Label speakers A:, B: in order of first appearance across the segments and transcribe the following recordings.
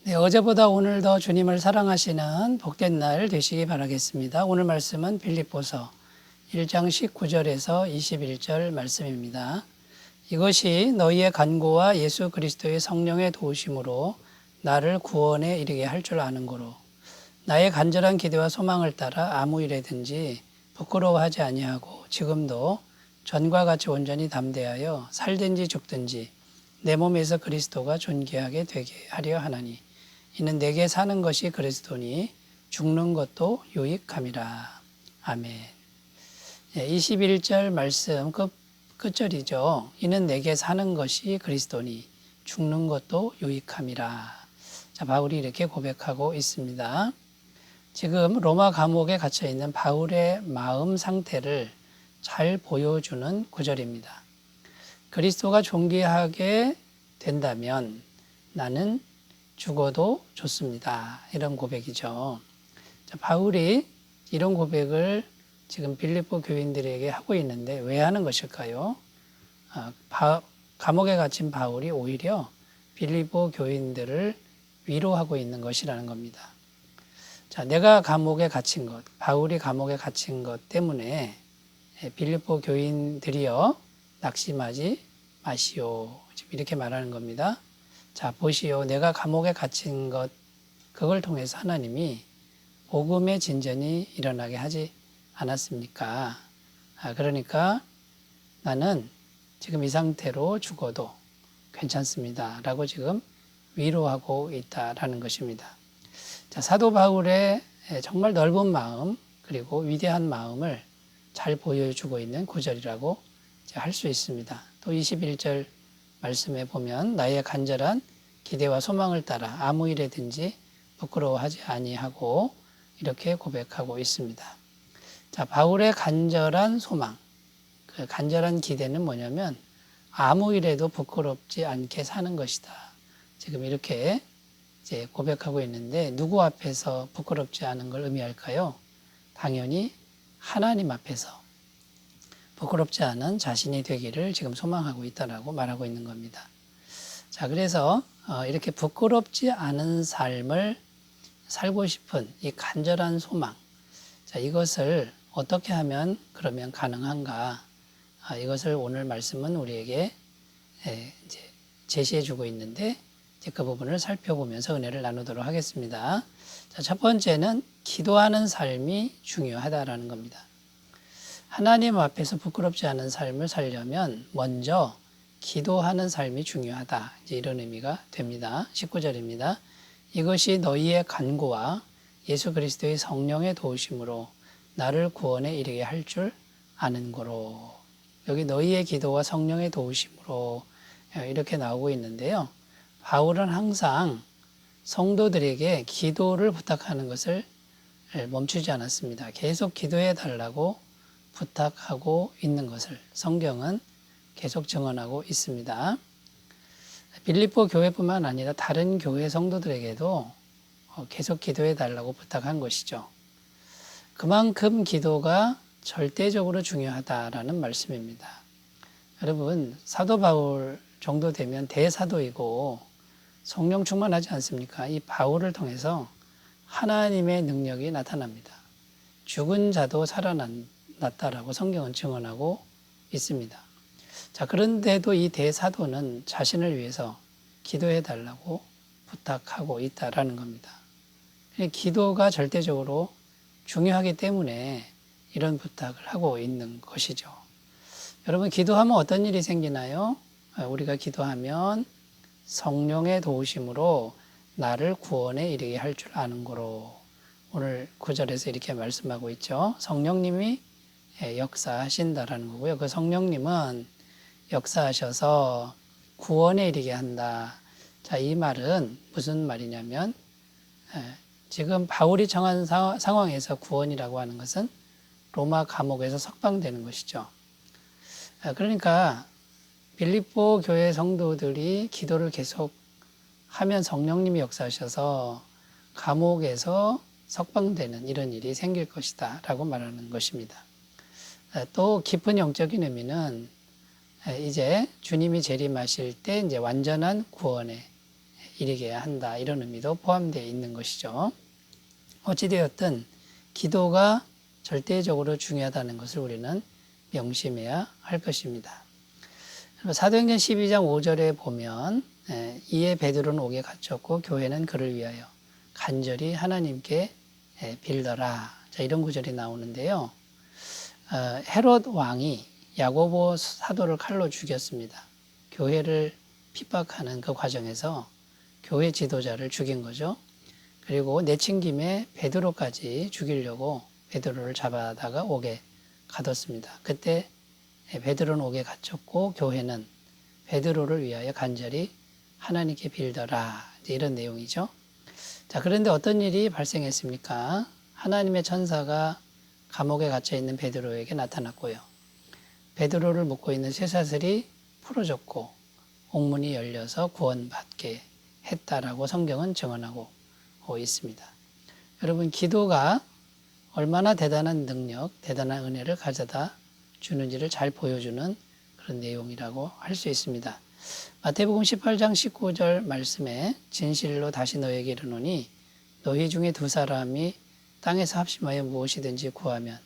A: 네, 어제보다 오늘 더 주님을 사랑하시는 복된 날 되시기 바라겠습니다. 오늘 말씀은 빌립보서 1장 19절에서 21절 말씀입니다. 이것이 너희의 간구와 예수 그리스도의 성령의 도우심으로 나를 구원에 이르게 할 줄 아는 거로 나의 간절한 기대와 소망을 따라 아무 일에든지 부끄러워하지 아니하고 지금도 전과 같이 온전히 담대하여 살든지 죽든지 내 몸에서 그리스도가 존귀하게 되게 하려 하나니 이는 내게 사는 것이 그리스도니 죽는 것도 유익함이라. 아멘. 21절 말씀 끝절이죠. 이는 내게 사는 것이 그리스도니 죽는 것도 유익함이라. 자, 바울이 이렇게 고백하고 있습니다. 지금 로마 감옥에 갇혀 있는 바울의 마음 상태를 잘 보여주는 구절입니다. 그리스도가 존귀하게 된다면 나는 죽어도 좋습니다. 이런 고백이죠. 자, 바울이 이런 고백을 지금 빌립보 교인들에게 하고 있는데 왜 하는 것일까요? 감옥에 갇힌 바울이 오히려 빌립보 교인들을 위로하고 있는 것이라는 겁니다. 자, 내가 감옥에 갇힌 것, 바울이 감옥에 갇힌 것 때문에 빌립보 교인들이여 낙심하지 마시오. 지금 이렇게 말하는 겁니다. 자, 보시오. 내가 감옥에 갇힌 것, 그걸 통해서 하나님이 복음의 진전이 일어나게 하지 않았습니까? 그러니까 나는 지금 이 상태로 죽어도 괜찮습니다. 라고 지금 위로하고 있다라는 것입니다. 자, 사도 바울의 정말 넓은 마음, 그리고 위대한 마음을 잘 보여주고 있는 구절이라고 할 수 있습니다. 또 21절 말씀에 보면 나의 간절한 기대와 소망을 따라 아무 일에든지 부끄러워하지 아니하고 이렇게 고백하고 있습니다. 자, 바울의 간절한 소망, 그 간절한 기대는 뭐냐면 아무 일에도 부끄럽지 않게 사는 것이다. 지금 이렇게 이제 고백하고 있는데 누구 앞에서 부끄럽지 않은 걸 의미할까요? 당연히 하나님 앞에서 부끄럽지 않은 자신이 되기를 지금 소망하고 있다라고 말하고 있는 겁니다. 자, 그래서 이렇게 부끄럽지 않은 삶을 살고 싶은 이 간절한 소망, 자, 이것을 어떻게 하면 그러면 가능한가? 이것을 오늘 말씀은 우리에게 이제 제시해 주고 있는데 이제 그 부분을 살펴보면서 은혜를 나누도록 하겠습니다. 자, 첫 번째는 기도하는 삶이 중요하다라는 겁니다. 하나님 앞에서 부끄럽지 않은 삶을 살려면 먼저 기도하는 삶이 중요하다. 이제 이런 의미가 됩니다. 19절입니다. 이것이 너희의 간구와 예수 그리스도의 성령의 도우심으로 나를 구원에 이르게 할 줄 아는 거로. 여기 너희의 기도와 성령의 도우심으로 이렇게 나오고 있는데요. 바울은 항상 성도들에게 기도를 부탁하는 것을 멈추지 않았습니다. 계속 기도해 달라고 부탁하고 있는 것을 성경은 계속 증언하고 있습니다. 빌립보 교회뿐만 아니라 다른 교회 성도들에게도 계속 기도해 달라고 부탁한 것이죠. 그만큼 기도가 절대적으로 중요하다라는 말씀입니다. 여러분, 사도 바울 정도 되면 대사도이고 성령 충만하지 않습니까? 이 바울을 통해서 하나님의 능력이 나타납니다. 죽은 자도 살아났다라고 성경은 증언하고 있습니다. 자, 그런데도 이 대사도는 자신을 위해서 기도해 달라고 부탁하고 있다라는 겁니다. 기도가 절대적으로 중요하기 때문에 이런 부탁을 하고 있는 것이죠. 여러분, 기도하면 어떤 일이 생기나요? 우리가 기도하면 성령의 도우심으로 나를 구원에 이르게 할 줄 아는 거로 오늘 9절에서 이렇게 말씀하고 있죠. 성령님이 역사하신다라는 거고요. 그 성령님은 역사하셔서 구원에 이르게 한다. 자, 이 말은 무슨 말이냐면 지금 바울이 정한 상황에서 구원이라고 하는 것은 로마 감옥에서 석방되는 것이죠. 그러니까 빌립보 교회 성도들이 기도를 계속 하면 성령님이 역사하셔서 감옥에서 석방되는 이런 일이 생길 것이다 라고 말하는 것입니다. 또 깊은 영적인 의미는 이제 주님이 재림하실 때 이제 완전한 구원에 이르게 한다. 이런 의미도 포함되어 있는 것이죠. 어찌되었든 기도가 절대적으로 중요하다는 것을 우리는 명심해야 할 것입니다. 사도행전 12장 5절에 보면 이에 베드로는 옥에 갇혔고 교회는 그를 위하여 간절히 하나님께 빌더라. 자, 이런 구절이 나오는데요. 헤롯 왕이 야고보 사도를 칼로 죽였습니다. 교회를 핍박하는 그 과정에서 교회 지도자를 죽인 거죠. 그리고 내친 김에 베드로까지 죽이려고 베드로를 잡아다가 옥에 가뒀습니다. 그때 베드로는 옥에 갇혔고 교회는 베드로를 위하여 간절히 하나님께 빌더라. 이런 내용이죠. 자, 그런데 어떤 일이 발생했습니까? 하나님의 천사가 감옥에 갇혀 있는 베드로에게 나타났고요. 베드로를 묶고 있는 쇠사슬이 풀어졌고 옥문이 열려서 구원받게 했다라고 성경은 증언하고 있습니다. 여러분, 기도가 얼마나 대단한 능력, 대단한 은혜를 가져다 주는지를 잘 보여주는 그런 내용이라고 할 수 있습니다. 마태복음 18장 19절 말씀에 진실로 다시 너에게 이르노니 너희 중에 두 사람이 땅에서 합심하여 무엇이든지 구하면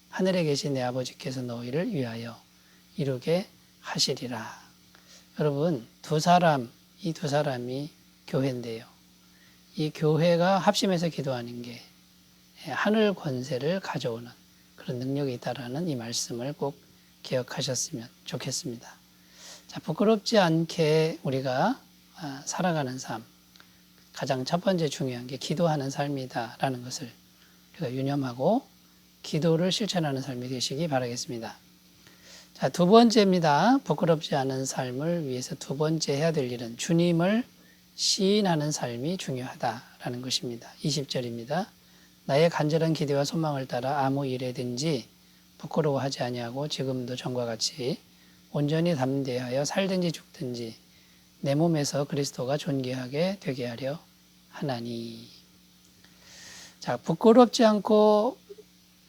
A: 하늘에 계신 내 아버지께서 너희를 위하여 이루게 하시리라. 여러분, 이 두 사람이 교회인데요. 이 교회가 합심해서 기도하는 게 하늘 권세를 가져오는 그런 능력이 있다라는 이 말씀을 꼭 기억하셨으면 좋겠습니다. 자, 부끄럽지 않게 우리가 살아가는 삶, 가장 첫 번째 중요한 게 기도하는 삶이다라는 것을 우리가 유념하고 기도를 실천하는 삶이 되시기 바라겠습니다. 자, 두 번째입니다. 부끄럽지 않은 삶을 위해서 두 번째 해야 될 일은 주님을 시인하는 삶이 중요하다라는 것입니다. 20절입니다. 나의 간절한 기대와 소망을 따라 아무 일에든지 부끄러워하지 아니하고 지금도 전과 같이 온전히 담대하여 살든지 죽든지 내 몸에서 그리스도가 존귀하게 되게 하려 하나니. 자, 부끄럽지 않고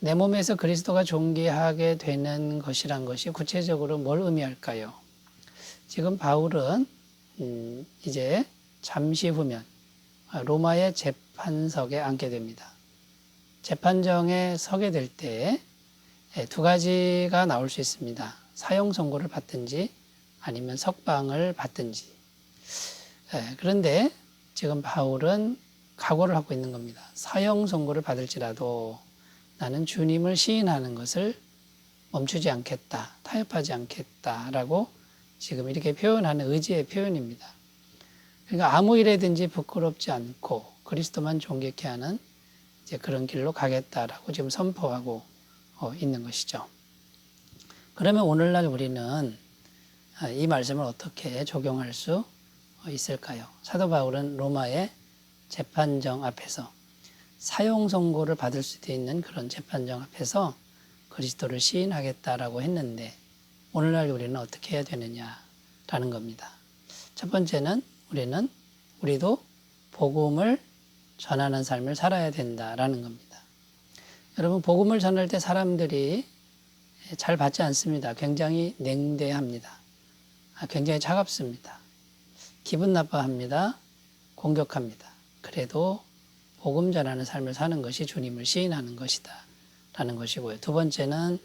A: 내 몸에서 그리스도가 존귀하게 되는 것이란 것이 구체적으로 뭘 의미할까요? 지금 바울은 이제 잠시 후면 로마의 재판석에 앉게 됩니다. 재판정에 서게 될 때 두 가지가 나올 수 있습니다. 사형 선고를 받든지 아니면 석방을 받든지. 그런데 지금 바울은 각오를 하고 있는 겁니다. 사형 선고를 받을지라도 나는 주님을 시인하는 것을 멈추지 않겠다, 타협하지 않겠다라고 지금 이렇게 표현하는 의지의 표현입니다. 그러니까 아무 일에든지 부끄럽지 않고 그리스도만 존귀케 하는 이제 그런 길로 가겠다라고 지금 선포하고 있는 것이죠. 그러면 오늘날 우리는 이 말씀을 어떻게 적용할 수 있을까요? 사도 바울은 로마의 재판정 앞에서 사형 선고를 받을 수도 있는 그런 재판정 앞에서 그리스도를 시인하겠다라고 했는데 오늘날 우리는 어떻게 해야 되느냐라는 겁니다. 첫 번째는 우리도 복음을 전하는 삶을 살아야 된다라는 겁니다. 여러분, 복음을 전할 때 사람들이 잘 받지 않습니다. 굉장히 냉대합니다. 굉장히 차갑습니다. 기분 나빠합니다. 공격합니다. 그래도 복음 전하는 삶을 사는 것이 주님을 시인하는 것이다 라는 것이고요. 두 번째는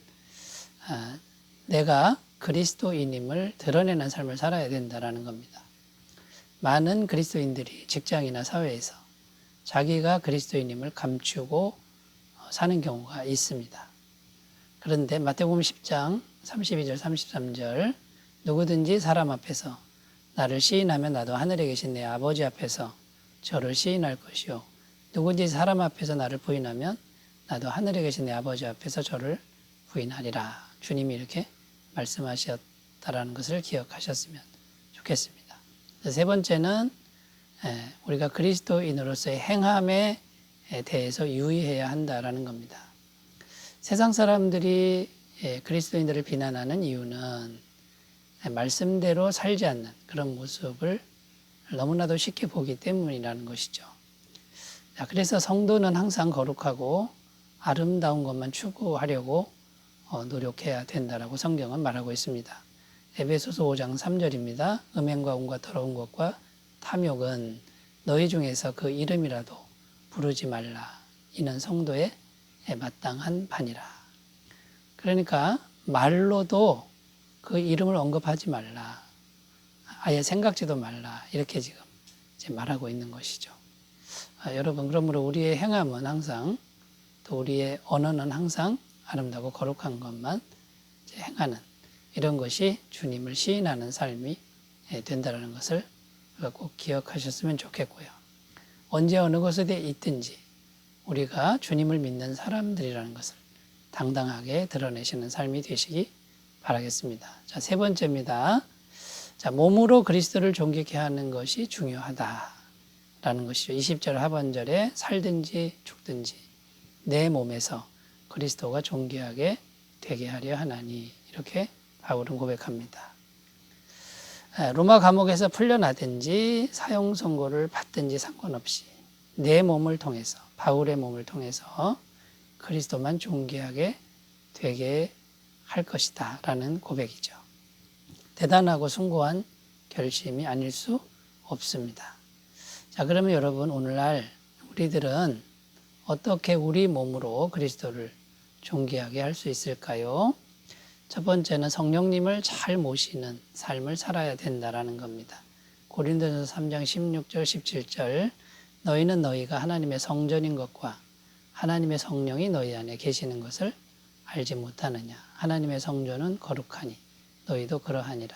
A: 내가 그리스도인임을 드러내는 삶을 살아야 된다라는 겁니다. 많은 그리스도인들이 직장이나 사회에서 자기가 그리스도인임을 감추고 사는 경우가 있습니다. 그런데 마태복음 10장 32절 33절 누구든지 사람 앞에서 나를 시인하면 나도 하늘에 계신 내 아버지 앞에서 저를 시인할 것이요 누구든지 사람 앞에서 나를 부인하면 나도 하늘에 계신 내 아버지 앞에서 저를 부인하리라. 주님이 이렇게 말씀하셨다라는 것을 기억하셨으면 좋겠습니다. 세 번째는 우리가 그리스도인으로서의 행함에 대해서 유의해야 한다라는 겁니다. 세상 사람들이 그리스도인들을 비난하는 이유는 말씀대로 살지 않는 그런 모습을 너무나도 쉽게 보기 때문이라는 것이죠. 그래서 성도는 항상 거룩하고 아름다운 것만 추구하려고 노력해야 된다라고 성경은 말하고 있습니다. 에베소서 5장 3절입니다. 음행과 온갖 더러운 것과 탐욕은 너희 중에서 그 이름이라도 부르지 말라. 이는 성도의 마땅한 바니라. 그러니까 말로도 그 이름을 언급하지 말라. 아예 생각지도 말라. 이렇게 지금 이제 말하고 있는 것이죠. 여러분, 그러므로 우리의 행함은 항상, 또 우리의 언어는 항상 아름다고 거룩한 것만 이제 행하는 이런 것이 주님을 시인하는 삶이 된다는 것을 꼭 기억하셨으면 좋겠고요. 언제 어느 곳에 있든지 우리가 주님을 믿는 사람들이라는 것을 당당하게 드러내시는 삶이 되시기 바라겠습니다. 자, 세 번째입니다. 자, 몸으로 그리스도를 존귀케 하는 것이 중요하다라는 것이죠. 20절 하반절에 살든지 죽든지 내 몸에서 그리스도가 존귀하게 되게 하려 하나니, 이렇게 바울은 고백합니다. 로마 감옥에서 풀려나든지 사형 선고를 받든지 상관없이 내 몸을 통해서, 바울의 몸을 통해서 그리스도만 존귀하게 되게 할 것이다 라는 고백이죠. 대단하고 숭고한 결심이 아닐 수 없습니다. 자, 그러면 여러분, 오늘날 우리들은 어떻게 우리 몸으로 그리스도를 존귀하게 할 수 있을까요? 첫 번째는 성령님을 잘 모시는 삶을 살아야 된다라는 겁니다. 고린도전서 3장 16절 17절 너희는 너희가 하나님의 성전인 것과 하나님의 성령이 너희 안에 계시는 것을 알지 못하느냐. 하나님의 성전은 거룩하니 너희도 그러하니라.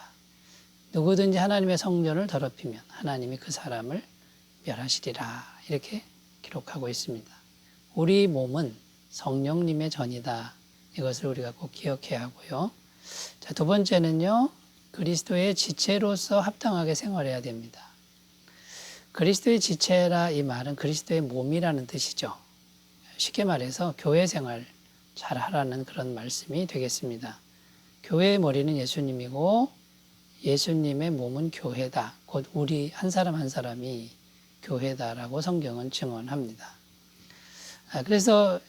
A: 누구든지 하나님의 성전을 더럽히면 하나님이 그 사람을 멸하시리라. 이렇게 기록하고 있습니다. 우리 몸은 성령님의 전이다. 이것을 우리가 꼭 기억해야 하고요. 자, 두 번째는요, 그리스도의 지체로서 합당하게 생활해야 됩니다. 그리스도의 지체라, 이 말은 그리스도의 몸이라는 뜻이죠. 쉽게 말해서 교회 생활 잘 하라는 그런 말씀이 되겠습니다. 교회의 머리는 예수님이고 예수님의 몸은 교회다. 곧 우리 한 사람 한 사람이 교회다라고 성경은 증언합니다. 그래서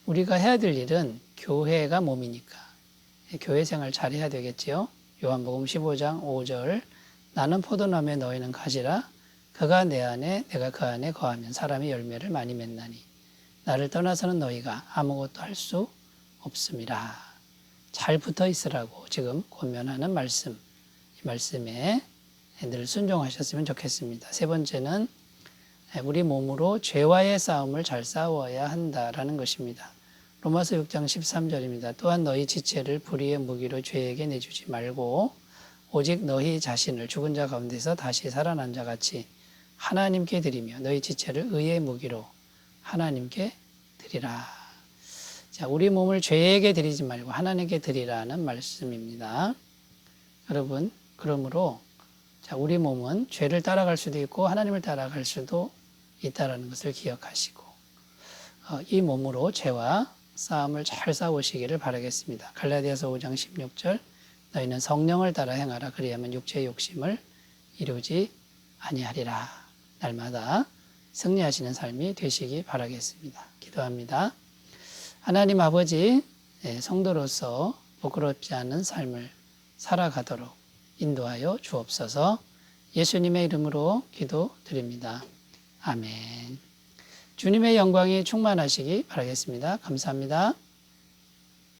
A: 우리가 해야 될 일은 교회가 몸이니까 교회 생활 잘 해야 되겠지요. 요한복음 15장 5절 나는 포도나무에 너희는 가지라 그가 내 안에 내가 그 안에 거하면 사람이 열매를 많이 맺나니 나를 떠나서는 너희가 아무것도 할 수 없음이라. 잘 붙어 있으라고 지금 권면하는 말씀, 이 말씀에 늘 순종하셨으면 좋겠습니다. 세 번째는 우리 몸으로 죄와의 싸움을 잘 싸워야 한다라는 것입니다. 로마서 6장 13절입니다. 또한 너희 지체를 불의의 무기로 죄에게 내주지 말고 오직 너희 자신을 죽은 자 가운데서 다시 살아난 자 같이 하나님께 드리며 너희 지체를 의의 무기로 하나님께 드리라. 자, 우리 몸을 죄에게 드리지 말고 하나님께 드리라는 말씀입니다. 여러분, 그러므로 자, 우리 몸은 죄를 따라갈 수도 있고 하나님을 따라갈 수도 있다는 것을 기억하시고 이 몸으로 죄와 싸움을 잘 싸우시기를 바라겠습니다. 갈라디아서 5장 16절 너희는 성령을 따라 행하라 그리하면 육체의 욕심을 이루지 아니하리라. 날마다 승리하시는 삶이 되시기 바라겠습니다. 기도합니다. 하나님 아버지, 성도로서 부끄럽지 않은 삶을 살아가도록 인도하여 주옵소서. 예수님의 이름으로 기도드립니다. 아멘. 주님의 영광이 충만하시기 바라겠습니다. 감사합니다.